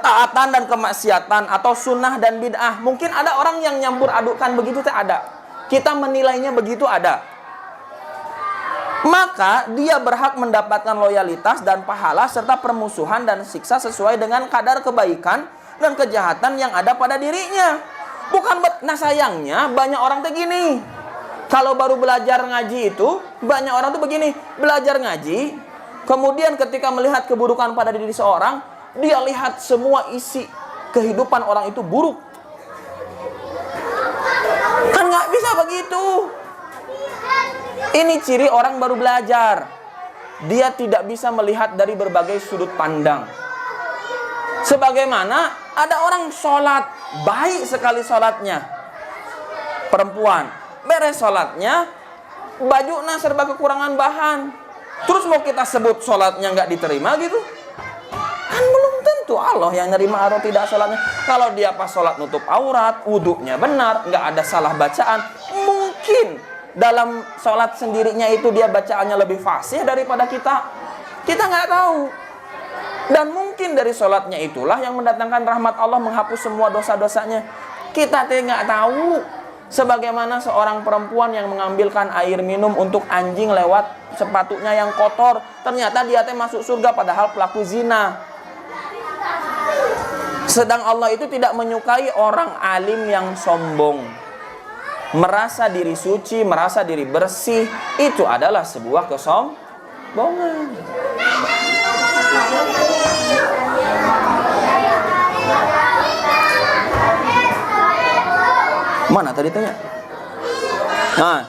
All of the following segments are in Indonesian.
ketaatan dan kemaksiatan atau sunnah dan bid'ah. Mungkin ada orang yang nyampur adukan begitu, ada. Kita menilainya begitu, ada. Maka dia berhak mendapatkan loyalitas dan pahala serta permusuhan dan siksa sesuai dengan kadar kebaikan dan kejahatan yang ada pada dirinya. Nah sayangnya banyak orang tuh gini. Kalau baru belajar ngaji itu, banyak orang tuh begini, belajar ngaji, kemudian ketika melihat keburukan pada diri seorang, dia lihat semua isi kehidupan orang itu buruk. Kan nggak bisa begitu. Ini ciri orang baru belajar. Dia tidak bisa melihat dari berbagai sudut pandang. Sebagaimana ada orang sholat, baik sekali sholatnya, perempuan, beres sholatnya, bajunya serba kekurangan bahan. Terus mau kita sebut sholatnya nggak diterima gitu? Kan belum tentu Allah yang nerima atau tidak sholatnya. Kalau dia pas sholat nutup aurat, wudhunya benar, nggak ada salah bacaan, mungkin dalam sholat sendirinya itu dia bacaannya lebih fasih daripada kita. Kita nggak tahu. Dan mungkin dari sholatnya itulah yang mendatangkan rahmat Allah, menghapus semua dosa-dosanya. Kita nggak tahu. Sebagaimana seorang perempuan yang mengambilkan air minum untuk anjing lewat sepatunya yang kotor, ternyata dia masuk surga padahal pelaku zina. Sedang Allah itu tidak menyukai orang alim yang sombong, merasa diri suci, merasa diri bersih. Itu adalah sebuah kesombongan. Mana tadi tanya? Nah,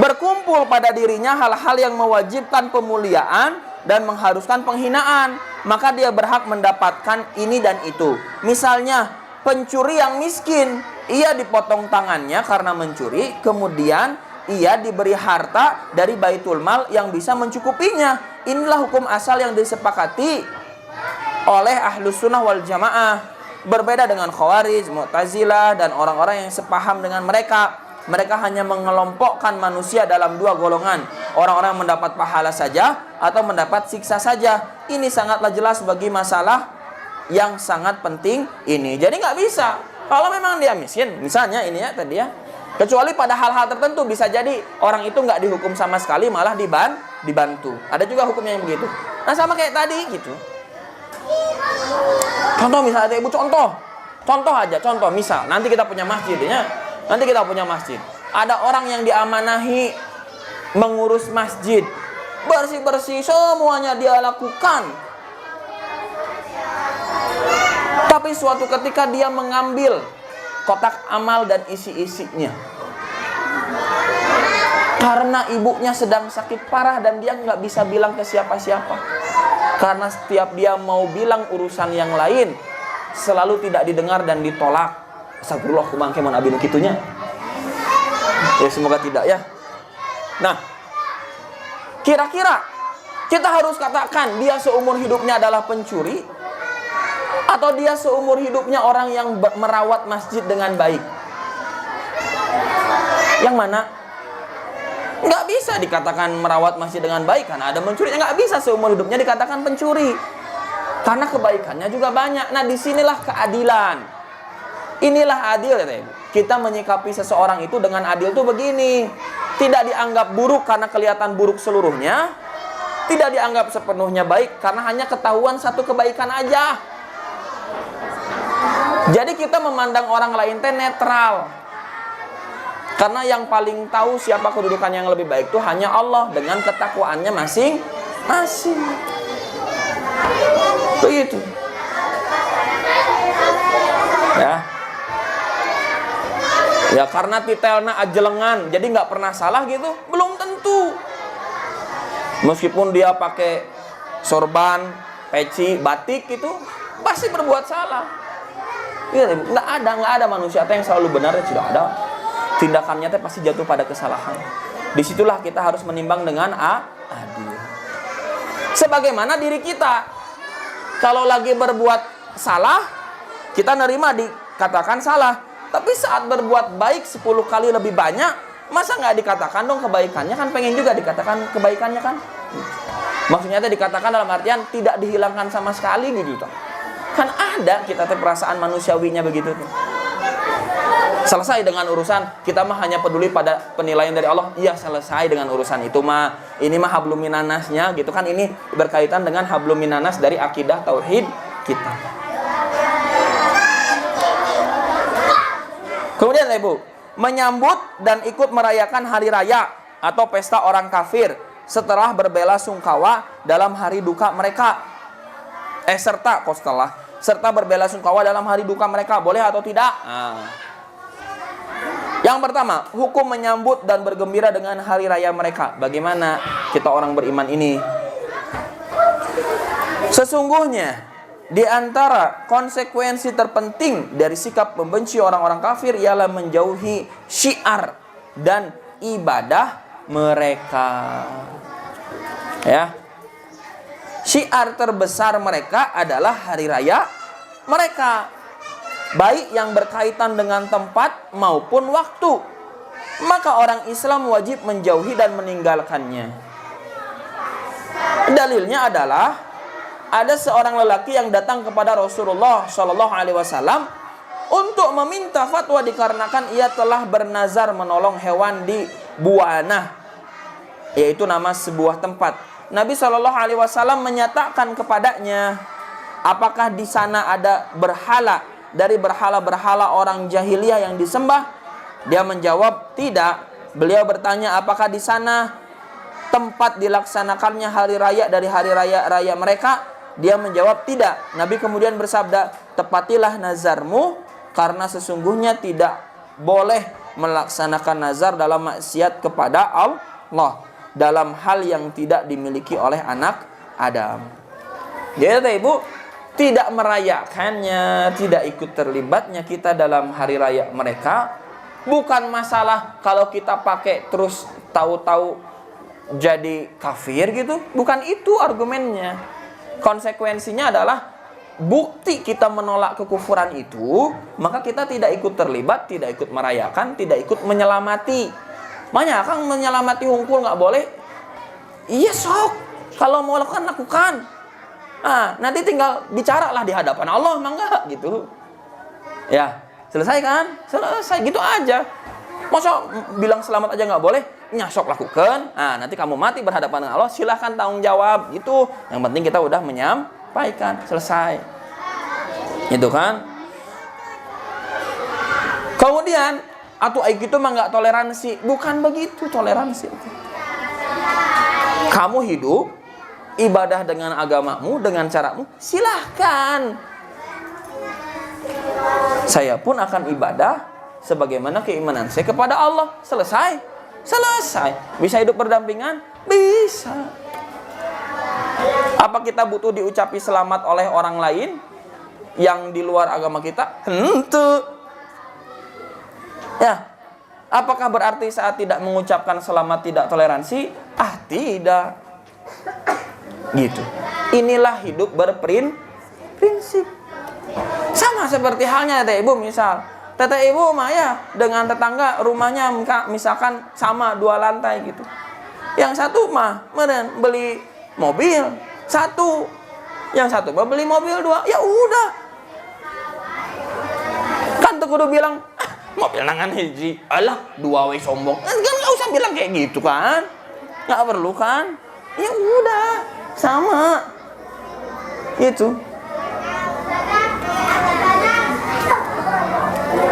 berkumpul pada dirinya hal-hal yang mewajibkan pemuliaan dan mengharuskan penghinaan, maka dia berhak mendapatkan ini dan itu. Misalnya, pencuri yang miskin, ia dipotong tangannya karena mencuri, kemudian ia diberi harta dari baitul mal yang bisa mencukupinya. Inilah hukum asal yang disepakati oleh Ahlus Sunnah wal Jamaah. Berbeda dengan Khawarij, Mu'tazilah, dan orang-orang yang sepaham dengan mereka. Mereka hanya mengelompokkan manusia dalam dua golongan. Orang-orang yang mendapat pahala saja atau mendapat siksa saja. Ini sangatlah jelas bagi masalah yang sangat penting ini. Jadi nggak bisa. Kalau memang dia miskin, misalnya ini ya tadi ya, kecuali pada hal-hal tertentu bisa jadi orang itu nggak dihukum sama sekali, malah dibantu. Ada juga hukumnya yang begitu. Nah sama kayak tadi gitu. Contoh misalnya ibu, contoh aja, misal nanti kita punya masjid ya. Nanti kita punya masjid. Ada orang yang diamanahi mengurus masjid. Bersih-bersih semuanya dia lakukan. Tapi suatu ketika dia mengambil kotak amal dan isi-isinya. Karena ibunya sedang sakit parah dan dia nggak bisa bilang ke siapa-siapa. Karena setiap dia mau bilang urusan yang lain, selalu tidak didengar dan ditolak. Astagfirullah, kumangke mon abinu kitunya. Ya semoga tidak ya. Nah, kira-kira kita harus katakan dia seumur hidupnya adalah pencuri, atau dia seumur hidupnya orang yang merawat masjid dengan baik? Yang mana? Nggak bisa dikatakan merawat masjid dengan baik karena ada mencuri. Nggak bisa seumur hidupnya dikatakan pencuri, karena kebaikannya juga banyak. Nah disinilah keadilan. Inilah adil ya. Kita menyikapi seseorang itu dengan adil tuh begini. Tidak dianggap buruk karena kelihatan buruk seluruhnya, tidak dianggap sepenuhnya baik karena hanya ketahuan satu kebaikan aja. Jadi kita memandang orang lain teh netral. Karena yang paling tahu siapa kedudukan yang lebih baik itu hanya Allah dengan ketakwaannya masing-masing. Begitu. Ya. Ya karena titelna ajelengan, jadi nggak pernah salah gitu, belum tentu. Meskipun dia pakai sorban, peci, batik gitu, pasti berbuat salah. Ya, nggak ada manusia yang selalu benar, tidak ada. Tindakannya pasti jatuh pada kesalahan. Disitulah kita harus menimbang dengan adil. Sebagaimana diri kita, kalau lagi berbuat salah, kita nerima dikatakan salah. Tapi saat berbuat baik 10 kali lebih banyak, masa nggak dikatakan dong kebaikannya? Kan pengen juga dikatakan kebaikannya kan? Maksudnya itu dikatakan dalam artian tidak dihilangkan sama sekali gitu toh. Kan ada kita perasaan manusiawinya begitu tuh. Selesai dengan urusan kita mah hanya peduli pada penilaian dari Allah. Iya, selesai dengan urusan itu mah. Ini mah hablum minanasnya gitu kan, ini berkaitan dengan hablum minanas dari akidah tauhid kita. Kemudian Ibu, menyambut dan ikut merayakan hari raya atau pesta orang kafir setelah berbela sungkawa dalam hari duka mereka. Serta berbela sungkawa dalam hari duka mereka, boleh atau tidak? Yang pertama, hukum menyambut dan bergembira dengan hari raya mereka. Bagaimana kita orang beriman ini? Sesungguhnya di antara konsekuensi terpenting dari sikap membenci orang-orang kafir ialah menjauhi syiar dan ibadah mereka. Ya. Syiar terbesar mereka adalah hari raya mereka, baik yang berkaitan dengan tempat maupun waktu. Maka orang Islam wajib menjauhi dan meninggalkannya. Dalilnya adalah ada seorang lelaki yang datang kepada Rasulullah Shallallahu Alaihi Wasallam untuk meminta fatwa dikarenakan ia telah bernazar menolong hewan di Buanah, yaitu nama sebuah tempat. Nabi Shallallahu Alaihi Wasallam menyatakan kepadanya, apakah di sana ada berhala dari berhala-berhala orang jahiliyah yang disembah? Dia menjawab tidak. Beliau bertanya, apakah di sana tempat dilaksanakannya hari raya dari hari raya mereka? Dia menjawab tidak. Nabi kemudian bersabda, tepatilah nazarmu, karena sesungguhnya tidak boleh melaksanakan nazar dalam maksiat kepada Allah, dalam hal yang tidak dimiliki oleh anak Adam. Jadi Ibu, tidak merayakannya, tidak ikut terlibatnya kita dalam hari raya mereka, bukan masalah kalau kita pakai terus tahu-tahu jadi kafir gitu. Bukan itu argumennya. Konsekuensinya adalah bukti kita menolak kekufuran itu, maka kita tidak ikut terlibat, tidak ikut merayakan, tidak ikut menyelamati. Makanya kan menyelamati hungkul nggak boleh. Iya sok, kalau mau lakukan. Nanti tinggal bicaralah di hadapan Allah, mangga gitu. Ya, selesai kan? Selesai gitu aja. Masa bilang selamat aja nggak boleh? Nyasok lakukan. Nanti kamu mati berhadapan dengan Allah, silahkan tanggung jawab gitu. Yang penting kita udah menyampaikan, selesai. Itu kan? Kemudian atau gitu mah nggak toleransi. Bukan begitu toleransi. Kamu hidup ibadah dengan agamamu, dengan caramu, silahkan. Saya pun akan ibadah sebagaimana keimanan saya kepada Allah. Selesai. Bisa hidup berdampingan? Bisa. Apa kita butuh diucapi selamat oleh orang lain yang di luar agama kita? Tentu. Ya, apakah berarti saat tidak mengucapkan selamat tidak toleransi? Tidak. Gitu. Inilah hidup berprinsip. Sama seperti halnya Tete Ibu misal. Tete Ibu mah ya dengan tetangga rumahnya misalkan sama 2 lantai gitu. Yang satu mah beli mobil 1, yang satu mah beli mobil 2. Ya udah. Kan tuh kudu bilang mobil nangan hiji, alah 2 we sombong. Kan nggak usah bilang kayak gitu kan, nggak perlu kan. Ya udah, sama. Itu.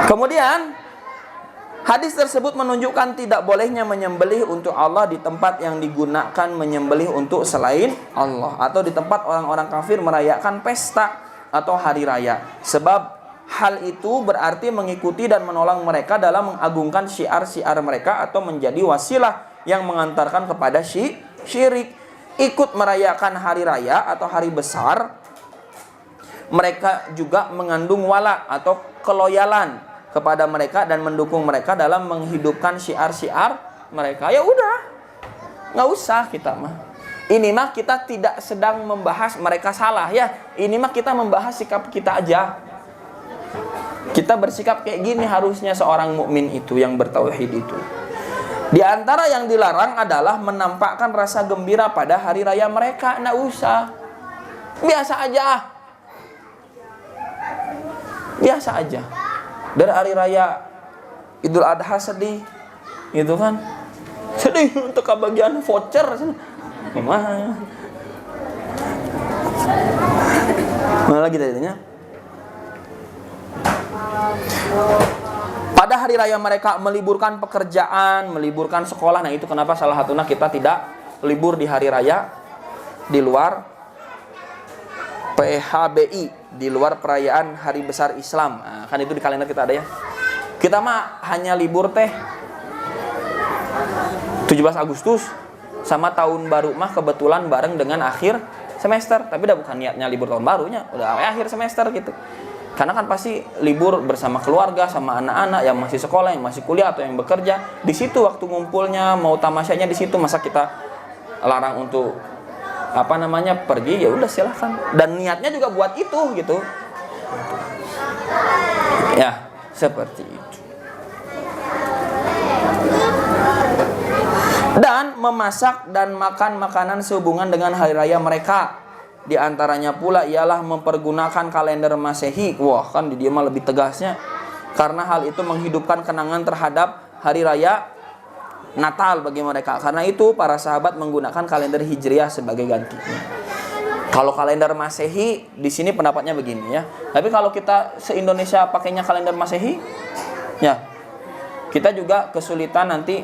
Kemudian hadis tersebut menunjukkan tidak bolehnya menyembelih untuk Allah di tempat yang digunakan menyembelih untuk selain Allah, atau di tempat orang-orang kafir merayakan pesta atau hari raya. Sebab hal itu berarti mengikuti dan menolong mereka dalam mengagungkan syiar-syiar mereka atau menjadi wasilah yang mengantarkan kepada syirik. Ikut merayakan hari raya atau hari besar, mereka juga mengandung wala atau keloyalan kepada mereka dan mendukung mereka dalam menghidupkan syiar-syiar mereka. Ya udah, nggak usah kita mah. Ini mah kita tidak sedang membahas mereka salah ya. Ini mah kita membahas sikap kita aja. Kita bersikap kayak gini harusnya seorang mukmin itu yang bertauhid itu. Di antara yang dilarang adalah menampakkan rasa gembira pada hari raya mereka. Nggak usah. Biasa aja. Biasa aja. Dari hari raya Idul Adha sedih, gitu kan? Sedih untuk kebagian voucher. Gimana? Mana lagi tadinya? Pada hari raya mereka meliburkan pekerjaan, meliburkan sekolah. Nah itu kenapa salah satunya kita tidak libur di hari raya, di luar PHBI, di luar perayaan Hari Besar Islam. Nah, kan itu di kalender kita ada ya. Kita mah hanya libur 17 Agustus sama tahun baru mah kebetulan bareng dengan akhir semester. Tapi udah bukan niatnya libur tahun barunya, udah akhir semester gitu. Karena kan pasti libur bersama keluarga, sama anak-anak yang masih sekolah, yang masih kuliah atau yang bekerja. Di situ waktu ngumpulnya, mau tamasyanya di situ. Masa kita larang untuk pergi? Ya udah silahkan. Dan niatnya juga buat itu gitu. Ya, seperti itu. Dan memasak dan makan makanan sehubungan dengan hari raya mereka. Di antaranya pula ialah mempergunakan kalender Masehi. Wah, kan di dia mah lebih tegasnya. Karena hal itu menghidupkan kenangan terhadap hari raya Natal bagi mereka. Karena itu para sahabat menggunakan kalender Hijriah sebagai gantinya. Kalau kalender Masehi di sini pendapatnya begini ya. Tapi kalau kita se-Indonesia pakainya kalender Masehi, ya kita juga kesulitan nanti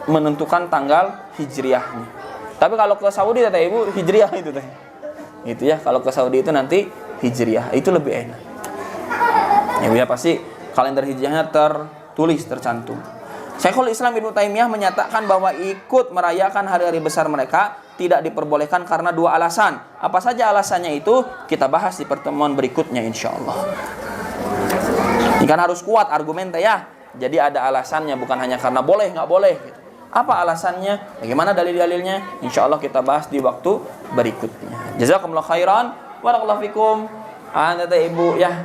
menentukan tanggal Hijriahnya. Tapi kalau ke Saudi kata Ibu Hijriah itu teh. Itu ya, kalau ke Saudi itu nanti Hijriah, itu lebih enak. Ya pasti kalender Hijriahnya tertulis, tercantum. Syekhul Islam Ibnu Taimiyah menyatakan bahwa ikut merayakan hari-hari besar mereka tidak diperbolehkan karena dua alasan. Apa saja alasannya itu kita bahas di pertemuan berikutnya insyaallah. Ini kan harus kuat argumennya ya. Jadi ada alasannya, bukan hanya karena boleh nggak boleh gitu. Apa alasannya? Bagaimana dalil-dalilnya? Insyaallah kita bahas di waktu berikutnya. Jazakumullah khairan. Barakallahu fikum. Teteh Ibu ya.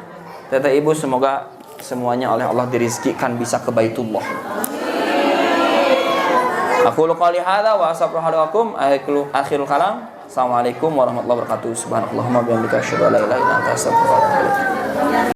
Teteh Ibu semoga semuanya oleh Allah dirizkikan bisa ke Baitullah. Aku qouli hadza wa astaghfirullahaladzim. Akhirul kalam. Assalamualaikum warahmatullahi wabarakatuh. Subhanallahumma bihamdika asyhadu an la ilaha illa anta astaghfiruka wa atubu ilaik.